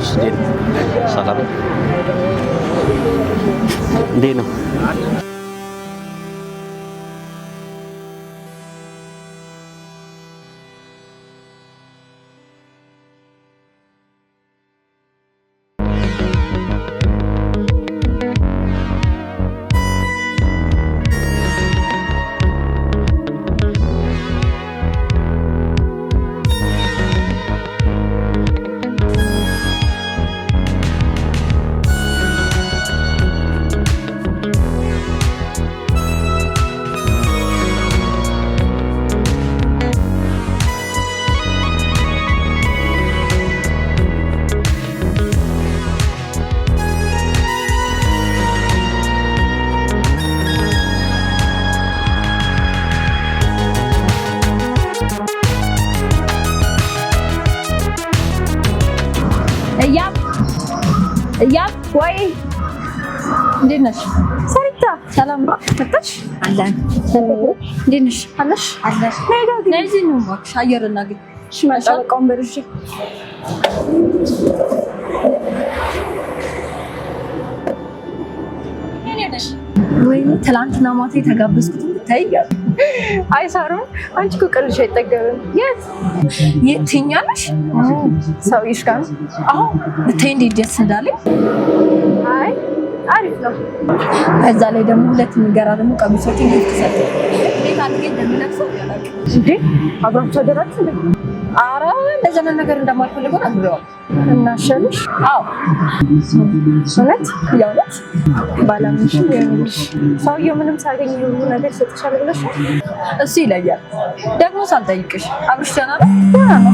ሰላም እንዴት ነው? እያብ ወይ እንዴት ነሽ? ሰሪታ ሰላም መጣሽ? አለን እንዴት ነሽ? አለሽ አለሽ ነይ እዚህ ነው እባክሽ አየር እናግኝ። እሺ መጣሁ በቃ ወንበር እሺ ወይ ትላንትና ማታ የተጋበዝኩት ብታይ አይሳሩን አንቺ እኮ ቀልሽ አይጠገብም። የት ትኛለሽ? ሰውዬሽ ጋር አዎ ብታይ እንዴት ደስ እንዳለኝ። አይ አሪፍ ነው። እዛ ላይ ደግሞ ሁለት የሚገራርሙ ቀሚሶች ይተሰጠ እንዴት አድርጌ እንደምለብሰው ያላቅ እንዴ አብራችሁ አደራችሁ እንዴ? ኧረ እንደዚህ ነገር እንደማልፈልገው ነግሬዋለሁ። እናሸንሽ? አዎ እውነት ያውነት ባላምንሽ ይኸውልሽ ሰውዬው ምንም ሳገኝ ሁሉ ነገር ይሰጥሻል ብለሽ እሱ ይለያል። ደግሞ ሳልጠይቅሽ አብርሽ ደህና ነው? ደህና ነው።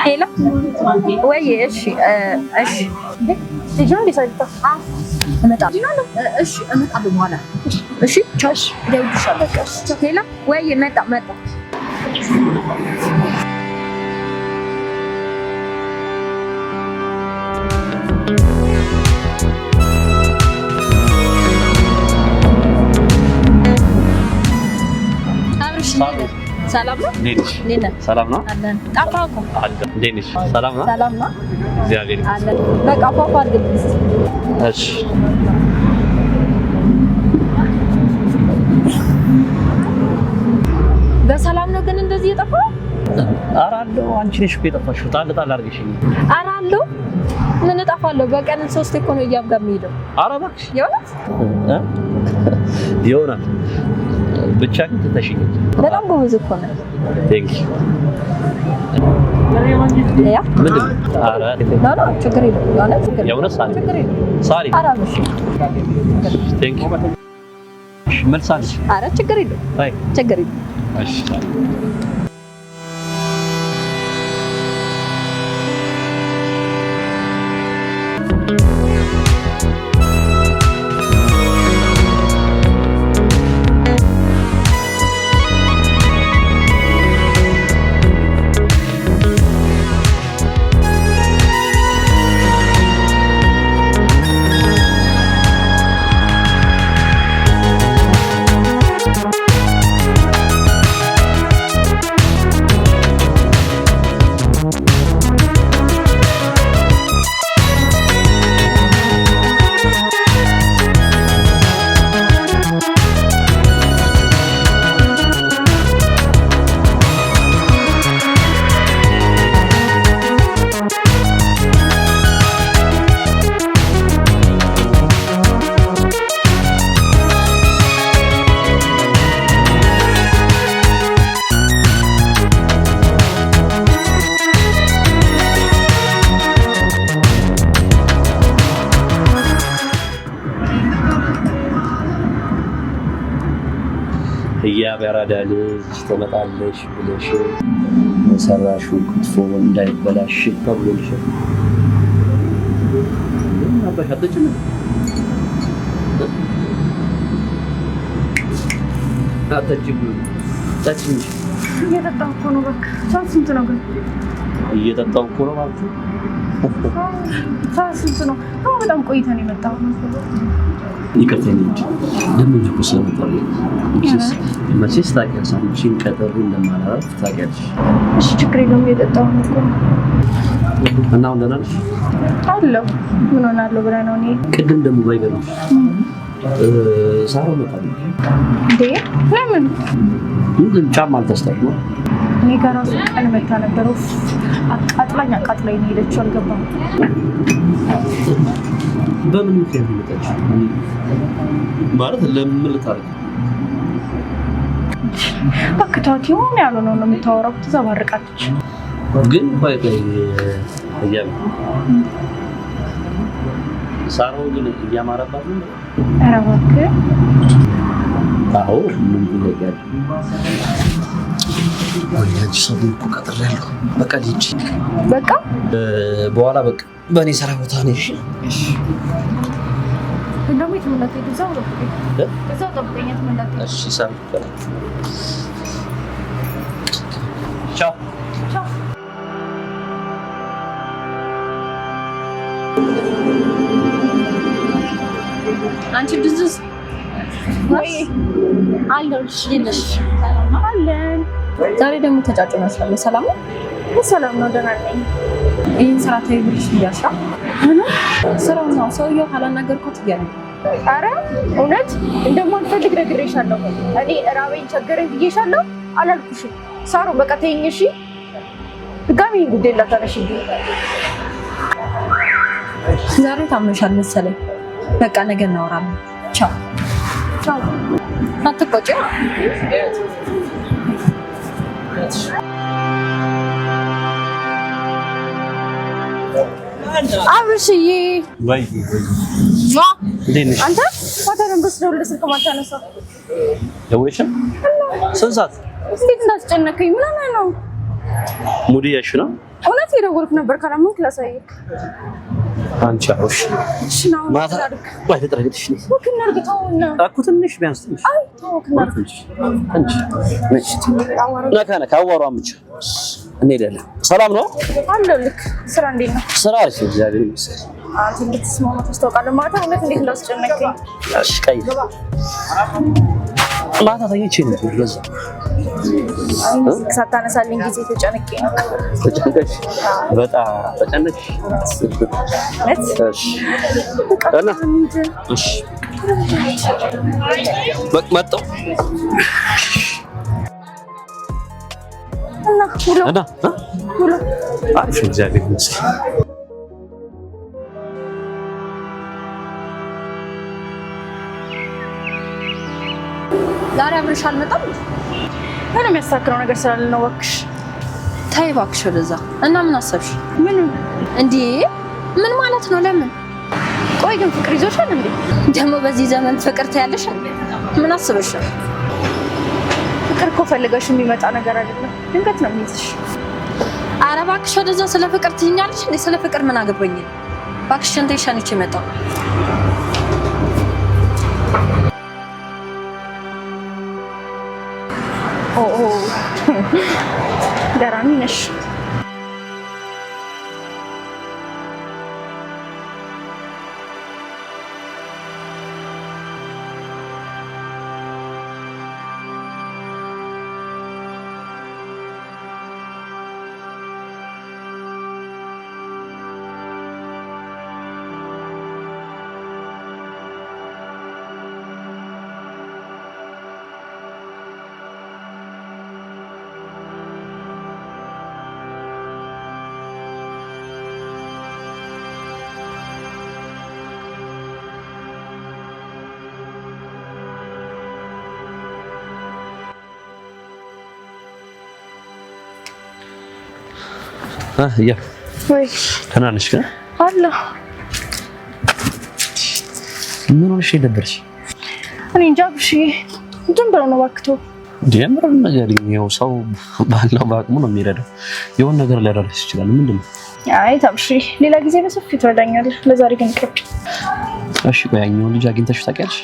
ሄሎ ወይ እሺ እሺ ልጅ እንዴ ሳይታ እመጣለሁ። እሺ እመጣለሁ በኋላ እሺ ቻሽ ደውልሻለሁ። ሄሎ ወይ መጣ ሰላም ነው? እንዴት ነህ? ሰላም ነው? አለን። ጠፋህ እኮ። አለን። እንዴት ነሽ? ሰላም ነው? ሰላም ነው? እግዚአብሔር ይመስገን። አለን። በቃ ፏፏ አድርግልኝ። እሺ። በሰላም ነው ግን እንደዚህ የጠፋው? ኧረ አለሁ። አንቺ ነሽ እኮ የጠፋሽው። ጣል አድርገሽኝ። ኧረ አለሁ። ምን እጠፋለሁ? በቀን 3 እኮ ነው እያብ ጋር የምሄደው። ኧረ እባክሽ። የእውነት ይሆናል። ብቻ ግን ትተሽኝ። በጣም ጎበዝ እኮ ነው። ቴንክ ዩ። ያ ምንድን ነው? ኧረ ኖ ችግር የለውም። የእውነት ሳሪ ችግር የለውም። ሳሪ ኧረ እሺ ቴንክ ዩ። መልስ አለሽ? ኧረ ችግር የለውም። አይ ችግር የለውም። እሺ ያበራዳ ልጅ ተመጣለሽ ብለሽ ሰራሽው ክትፎ እንዳይበላሽ ተብሎልሽ አባሻተች ነው አታጅብ ታችኝ እየጠጣሁ እኮ ነው። በቃ ሰዓት ስንት ነው ግን? እየጠጣሁ እኮ ነው ማለት ነው። ታስንት ነው በጣም ቆይተን የመጣው ይቅርታ እንጂ ደምኝ እኮ ስለመጣሁ መቼስ ታውቂያለሽ አንቺን ቀጠሮ እንደማላረፍ ታውቂያለሽ። እሺ ችግር የለውም እየጠጣሁ ነው እኮ እና አሁን ደህና ነሽ? አለሁ ምን ሆናለሁ ብለህ ነው? እኔ ቅድም ደግሞ ባይገርምሽ ሳሮን መጣ እንዴ? ለምን? ምንድን ጫማ አልተስተካከለ ነው? እኔ ጋር ራሱ ቀን መታ ነበር። አቃጥላኝ ነው የሄደችው። አልገባም። በምን ምክንያት መጣች? ማለት ለምን ልታረግ? በክታት ይሆን ያልሆነው ነው የምታወራው። ትዘባርቃለች። ግን ቆይ እያለ ሳሮን ግን እያማረባት ነው። ኧረ እባክህ አዎ ምን ይለኛል? ወይኔ ሰው እኮ ቀጥሬያለሁ። በቃ ልጅ በቃ በኋላ በቃ በእኔ ስራ ቦታ ነኝ። እሺ እንደውም የትምነት ይዛው ነው እዛው ጠብቀኝ። የትምነት እሺ ሰር ቻው ቻው። አንቺ ድዝዝ ወይ አለሽ ይልሽ አለን። ዛሬ ደግሞ ተጫጭ መስላለ። ሰላም ነው? ሰላም ነው፣ ደህና ነኝ። ይሄን ስራ ተይብልሽ ይያሻ ስራው ነው። ሰውየው ካላናገርኩት እያለ ኧረ እውነት እንደማልፈልግ ነግሬሻለሁ። እኔ ራበኝ ቸገረኝ ብዬሻለሁ አላልኩሽም? ሳሮ በቃ ተይኝ እሺ። ድጋሚ ጉዳይ ላታነሺብኝ። ዛሬ ታመሻል መሰለኝ። በቃ ነገ እናወራለን። ቻው ቻው። አትቆጪ። አብርሽዬ ወይ አንተ ማታን በስደውልልህ ስልክ ማታነሳ ደውለሽም ስንት ሰዓት እንዴት እንዳስጨነቀኝ ምን ነው? ሙዲ ያሽ ነው እውነት የደወልኩ ነበር። ካላምን ክላሳይክ አንቺ አውሽ ማታ ወይ ተጠረግሽ ነው ወክና እርግጠውና አኩ ትንሽ ቢያንስ ትንሽ አይ ተወክና ትንሽ ነካነ ካወሩ አምጪ እንሄዳለን። ሰላም ነው አለልክ። ስራ እንዴት ነው? ስራ አሪፍ ነው፣ እግዚአብሔር ይመስገን። አንተ እንድትስማማ ታስታውቃለህ። ማታ እውነት እንዴት እንዳስጨነቀኝ። እሺ ቀይ ማታ ተኝቼ ነበር። ለዛ ሳታነሳልኝ ጊዜ ተጨነቄ ነው። ተጨነቅሽ? በጣም ተጨነቅሽ? እሺ እና እሺ መጣሁ እና ሁሉ አሪፍ ነው፣ እግዚአብሔር ይመስገን። ዛሬ አብረሽ አልመጣም? ምን የሚያስተካክለው ነገር ስላለ ነው። እባክሽ ተይ እባክሽ ወደዛ። እና ምን አሰብሽ? ምን እንዴ? ምን ማለት ነው? ለምን? ቆይ ግን ፍቅር ይዞሻል እንዴ? ደግሞ በዚህ ዘመን ፍቅር ታያለሽ? ምን አስበሽ? ፍቅር እኮ ፈልገሽ የሚመጣ ነገር አይደለም፣ ድንገት ነው የሚይዝሽ። ኧረ እባክሽ ወደዛ። ስለ ፍቅር ትይኛለሽ እንዴ? ስለ ፍቅር ምን አገባኝ? እባክሽ እንተ ይሻንቺ መጣ ገራሚ ነሽ። ያ ወይ ደህና ነሽ? ግን አለ ምን ሆነሽ የደበረሽ? እኔ እንጃ ብሽ ዝም ብሎ ነው ዋክቶ ጀምረን ነገር ነው። ሰው ባለው በአቅሙ ነው የሚረዳው። የሆነ ነገር ሊያደርስ ይችላል። ምንድነው? አይ ታብሺ ሌላ ጊዜ በሰፊው ትረዳኛለሽ። ለዛሬ ግን ቅርብ። እሺ ቆይ ያኛውን ልጅ አግኝተሽ ታውቂያለሽ?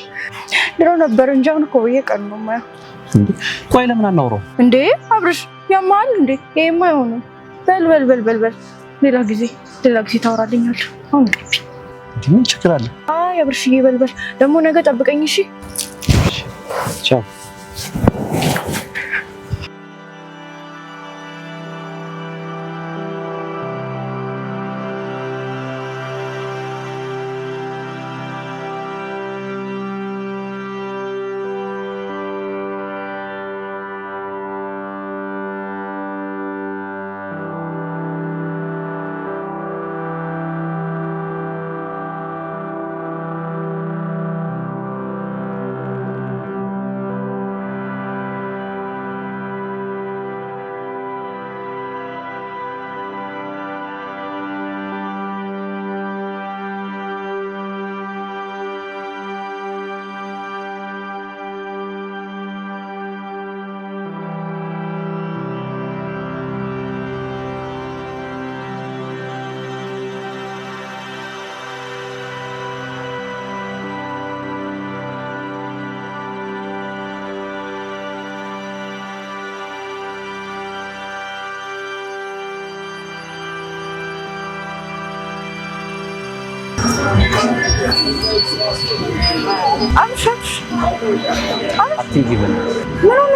ድሮ ነበር እንጂ አሁን እኮ በየቀኑ ነው የማየው። እንዴ ቆይ ለምን አናውረው እንዴ? አብርሽ ያማል እንዴ? ይሄማ አይሆንም። በል ሌላ ጊዜ ሌላ ጊዜ ታወራልኛለህ። አሁን ግቢ። ምን ችግር አለ? አይ አብርሽዬ በልበል። ደግሞ ነገ ጠብቀኝ እሺ? ቻው። አምሻሽ አትይጂ ምን ሆነ?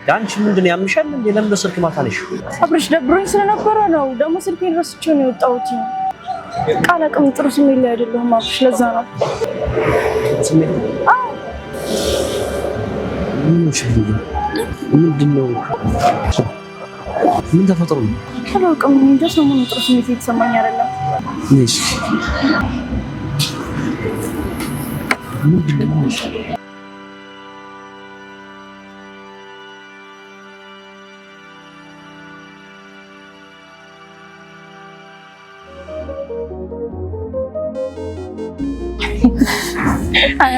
ያንቺ ምንድን ነው ያምሻል እንዴ? ለምን በስልክ ማታለሽ? አብርሽ ደብሮኝ ስለነበረ ነው። ደግሞ ስልኬን ረስቼው ነው የወጣሁት። ቃል አቅም ጥሩ ስሜት ላይ አይደለሁም አብርሽ፣ ለዛ ነው። ስሜት? አዎ። ምንድን ነው? ምን ተፈጥሮ ነው? አላውቅም። እንደ ሰሞኑን ጥሩ ስሜት እየተሰማኝ አይደለም። እሺ ምንድን ነው?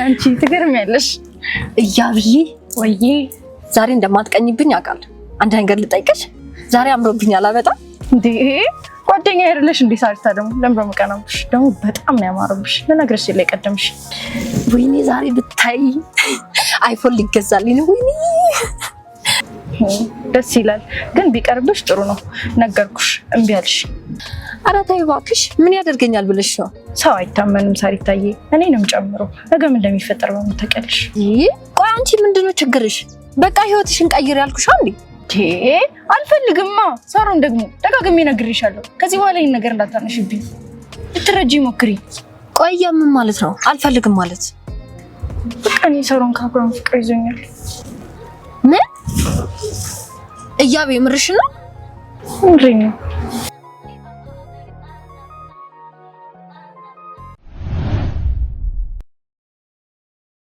አንቺ ትገርሚያለሽ። እያብዬ ወይዬ ዛሬ እንደማትቀኝብኝ አውቃለሁ። አንድ ነገር ልጠይቅሽ። ዛሬ አምሮብኛል በጣም። እንዴ ጓደኛ አይደለሽ እንዴ? ሳሪታ ደግሞ ለምን በመቀናብሽ? ደግሞ በጣም ነው ያማረብሽ። ለነገርሽ ላይ ቀደምሽ። ወይኔ ዛሬ ብታይ አይፎን ሊገዛልኝ ነው። ወይኔ ደስ ይላል፣ ግን ቢቀርብሽ ጥሩ ነው። ነገርኩሽ እምቢ አልሽ። ኧረ ተይ እባክሽ። ምን ያደርገኛል ብለሽ ነው? ሰው አይታመንም ሳሪታዬ፣ እኔንም ጨምሮ። ነገም እንደሚፈጠር በምን ታውቂያለሽ? ቆይ አንቺ ምንድነው ችግርሽ? በቃ ህይወትሽን ቀይር ያልኩሽ አንዴ። አልፈልግማ። ሳሮን ደግሞ ደጋግሜ ነግሬሻለሁ። ከዚህ በኋላ ይሄን ነገር እንዳታነሽብኝ። ልትረጂ ሞክሪ። ቆይ ምን ማለት ነው አልፈልግም ማለት? በቃ እኔ ሳሮን ከአብርሃም ፍቅር ይዞኛል። ምን? እያቤ ምርሽ ነው? ምንድን ነው?